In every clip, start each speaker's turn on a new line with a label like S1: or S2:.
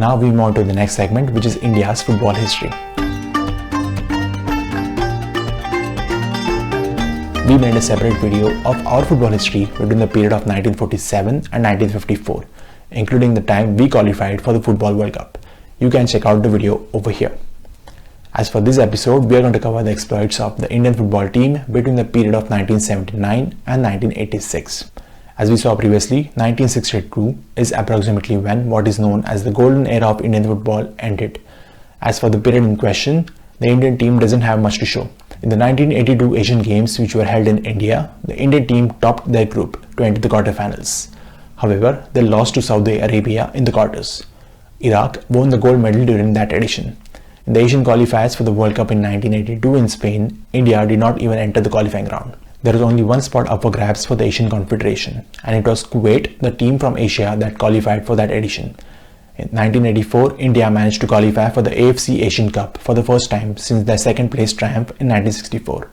S1: Now we move on to the next segment, which is India's football history. We made a separate video of our football history between the period of 1947 and 1954, including the time we qualified for the Football World Cup. You can check out the video over here. As for this episode, we are going to cover the exploits of the Indian football team between the period of 1979 and 1986. As we saw previously, 1962 is approximately when what is known as the golden era of Indian football ended. As for the period in question, the Indian team doesn't have much to show. In the 1982 Asian Games, which were held in India, the Indian team topped their group to enter the quarterfinals. However, they lost to Saudi Arabia in the quarters. Iraq won the gold medal during that edition. In the Asian qualifiers for the World Cup in 1982 in Spain, India did not even enter the qualifying round. There was only one spot up for grabs for the Asian Confederation, and it was Kuwait, the team from Asia, that qualified for that edition. In 1984, India managed to qualify for the AFC Asian Cup for the first time since their second place triumph in 1964.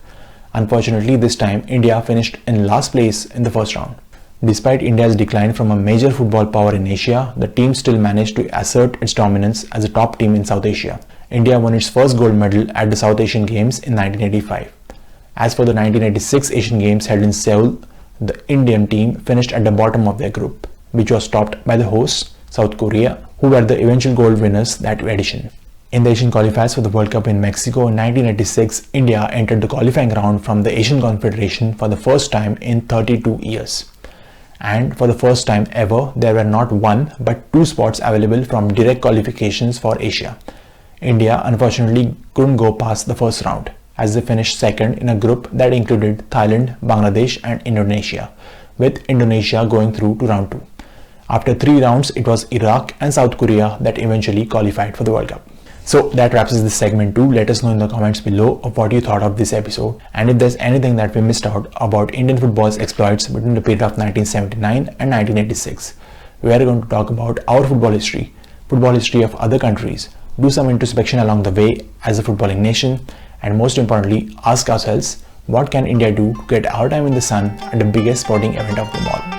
S1: Unfortunately, this time India finished in last place in the first round. Despite India's decline from a major football power in Asia, the team still managed to assert its dominance as a top team in South Asia. India won its first gold medal at the South Asian Games in 1985. As for the 1986 Asian Games held in Seoul, the Indian team finished at the bottom of their group, which was topped by the hosts, South Korea, who were the eventual gold winners that edition. In the Asian qualifiers for the World Cup in Mexico in 1986, India entered the qualifying round from the Asian Confederation for the first time in 32 years. And for the first time ever, there were not one but two spots available from direct qualifications for Asia. India unfortunately couldn't go past the first round, as they finished second in a group that included Thailand, Bangladesh and Indonesia, with Indonesia going through to round 2. After 3 rounds, it was Iraq and South Korea that eventually qualified for the World Cup. So that wraps up this segment 2. Let us know in the comments below of what you thought of this episode, and if there's anything that we missed out about Indian football's exploits between the period of 1979 and 1986. We are going to talk about our football history of other countries, do some introspection along the way as a footballing nation, and most importantly, ask ourselves, what can India do to get our time in the sun at the biggest sporting event of them all?